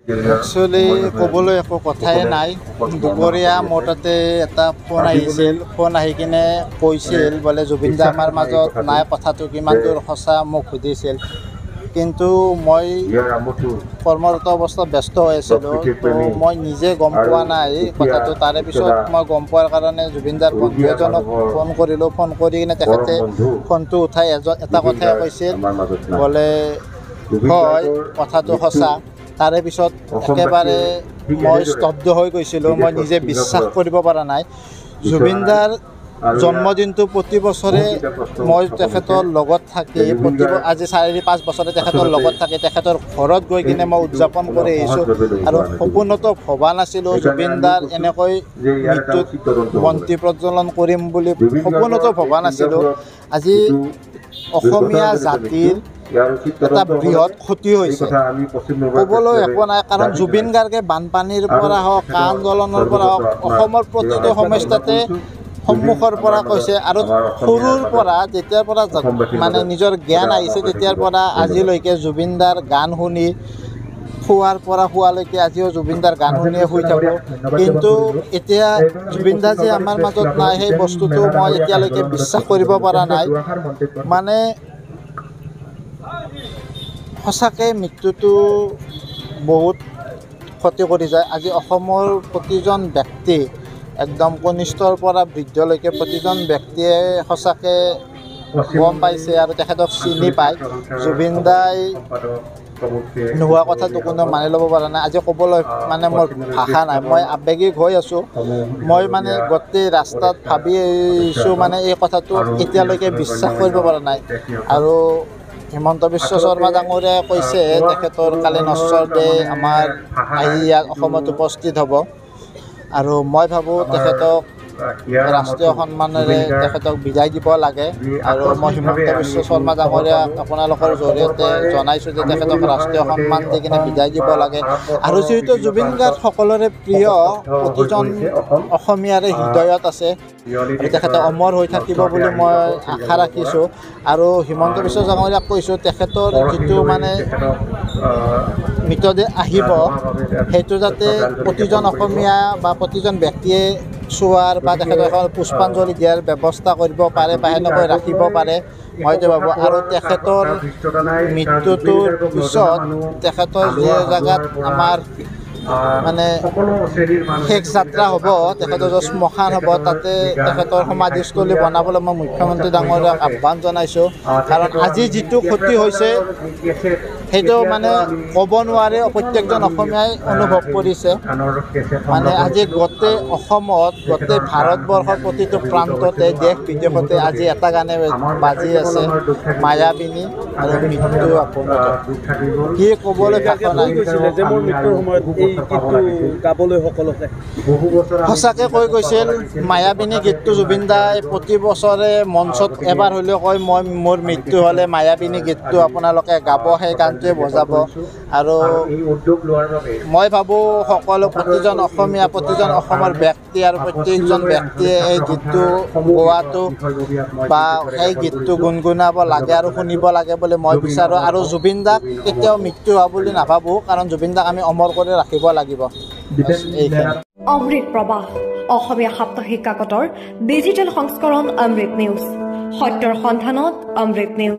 Actually ক'বলৈ একো কথাই নাই। দুপৰীয়া মোৰ তাতে এটা ফোন আহিছিল। ফোন আহি কিনে কৈছিল বোলে জুবিন দা আমাৰ মাজত নাই, কথাটো কিমান দূৰ সঁচা মোক সুধিছিল। কিন্তু মই কৰ্মৰত অৱস্থাত ব্যস্ত হৈ আছিলোঁ, তো মই নিজে গম পোৱা নাই কথাটো। তাৰে পিছত মই গম পোৱাৰ কাৰণে জুবিন দাৰ বন্ধু এজনক ফোন কৰিলোঁ। ফোন কৰি কিনে তেখেতে ফোনটো উঠাই এটা কথাই কৈছিল বোলে হয় কথাটো সঁচা। তাৰে পিছত একেবাৰে মই স্তব্ধ হৈ গৈছিলোঁ। মই নিজে বিশ্বাস কৰিব পৰা নাই। জুবিন দাৰ জন্মদিনটো প্ৰতি বছৰে মই তেখেতৰ লগত থাকি আজি 4-5 বছৰে তেখেতৰ লগত থাকি তেখেতৰ ঘৰত গৈ কিনে মই উদযাপন কৰি আহিছোঁ। আৰু সপোনতো ভবা নাছিলোঁ জুবিন দাৰ এনেকৈ মৃত্যুত বন্তি প্ৰজ্বলন কৰিম বুলি, সপোনতো ভবা নাছিলোঁ। আজি অসমীয়া জাতিৰ এটা বৃহৎ ক্ষতি হৈছে, ক'বলৈ একো নাই। কাৰণ জুবিন গাৰ্গে বানপানীৰ পৰা হওক, কা আন্দোলনৰ পৰা হওক, অসমৰ প্ৰতিটো সমস্যাতে সন্মুখৰ পৰা কৈছে। আৰু সৰুৰ পৰা যেতিয়াৰ পৰা মানে নিজৰ জ্ঞান আহিছে তেতিয়াৰ পৰা আজিলৈকে জুবিন দাৰ গান শুনি, শোৱাৰ পৰা শোৱালৈকে আজিও জুবিন দাৰ গান শুনিয়ে শুই থাকোঁ। কিন্তু এতিয়া জুবিন দা যে আমাৰ মাজত নাই, সেই বস্তুটো মই এতিয়ালৈকে বিশ্বাস কৰিব পৰা নাই। মানে সঁচাকৈ মৃত্যুটো বহুত ক্ষতি কৰি যায়। আজি অসমৰ প্ৰতিজন ব্যক্তি, একদম কনিষ্ঠৰ পৰা বৃদ্ধলৈকে প্ৰতিজন ব্যক্তিয়ে সঁচাকৈ গম পাইছে আৰু তেখেতক চিনি পায়। জুবিন দাই নোহোৱা কথাটো কোনেও মানি ল'ব পৰা নাই। আজি ক'বলৈ মানে মোৰ ভাষা নাই, মই আৱেগিক হৈ আছোঁ। মই মানে গোটেই ৰাস্তাত ভাবি আহিছোঁ, মানে এই কথাটো এতিয়ালৈকে বিশ্বাস কৰিব পৰা নাই। আৰু হিমন্ত বিশ্ব শৰ্মা ডাঙৰীয়াই কৈছে তেখেতৰ কালি নশ্বৰ দেহ আমাৰ আহি ইয়াত অসমত উপস্থিত হ'ব। আৰু মই ভাবোঁ তেখেতক ৰাষ্ট্ৰীয় সন্মানেৰে তেখেতক বিদায় দিব লাগে। আৰু মই হিমন্ত বিশ্ব শৰ্মা ডাঙৰীয়াক আপোনালোকৰ জৰিয়তে জনাইছোঁ যে তেখেতক ৰাষ্ট্ৰীয় সন্মান দি কিনে বিদায় দিব লাগে। আৰু যিহেতু জুবিন গাৰ্গ সকলোৰে প্ৰিয়, প্ৰতিজন অসমীয়াৰে হৃদয়ত আছে, আৰু তেখেতে অমৰ হৈ থাকিব বুলি মই আশা ৰাখিছোঁ। আৰু হিমন্ত বিশ্ব ডাঙৰীয়াক কৈছোঁ তেখেতৰ যিটো মানে মৃতদেহ আহিব, সেইটো যাতে প্ৰতিজন অসমীয়া বা প্ৰতিজন ব্যক্তিয়ে চোৱাৰ বা তেখেতক পুষ্পাঞ্জলি দিয়াৰ ব্যৱস্থা কৰিব পাৰে বা সেনেকৈ ৰাখিব পাৰে, মই এইটো ভাবোঁ। আৰু তেখেতৰ মৃত্যুটোৰ পিছত তেখেতৰ যি জেগাত আমাৰ মানে শেষ যাত্ৰা হ'ব, তেখেতৰ য'ত শ্মশান হ'ব, তাতে তেখেতৰ সমাধিস্থলী বনাবলৈ মই মুখ্যমন্ত্ৰী ডাঙৰীয়াক আহ্বান জনাইছোঁ। কাৰণ আজি যিটো ক্ষতি হৈছে সেইটো মানে ক'ব নোৱাৰে, প্ৰত্যেকজন অসমীয়াই অনুভৱ কৰিছে। মানে আজি গোটেই অসমত, গোটেই ভাৰতবৰ্ষৰ প্ৰতিটো প্ৰান্ততে, দেশ বিদেশতে আজি এটা গানে বাজি আছে, মায়াবিনী আৰু মৃত্যু আপোনাৰ। কি ক'বলৈ ভাষা নাই। সঁচাকৈ কৈ গৈছিল মায়াবিনী গীতটো জুবিন দাই প্ৰতি বছৰে মঞ্চত এবাৰ হ'লেও কয়, মই মোৰ মৃত্যু হ'লে মায়াবিনী গীতটো আপোনালোকে গাব, সেই গানটোৱে বজাব। আৰু মই ভাবোঁ প্ৰতিজন অসমীয়া, প্ৰতিজন অসমৰ ব্যক্তি আৰু প্ৰত্যেকজন ব্যক্তিয়ে এই গীতটো গোৱাটো বা সেই গীতটো গুণগুণাব লাগে আৰু শুনিব লাগে বুলি মই বিচাৰোঁ। আৰু জুবিন দাক কেতিয়াও মৃত্যু হোৱা বুলি নাভাবোঁ, কাৰণ জুবিন দাক আমি অমৰ কৰি ৰাখিব লাগিব। অমৃত প্ৰবাহ, অসমীয়া সাপ্তাহিক কাকতৰ ডিজিটেল সংস্কৰণ অমৃত নিউজ, সত্যৰ সন্ধানত অমৃত নিউজ।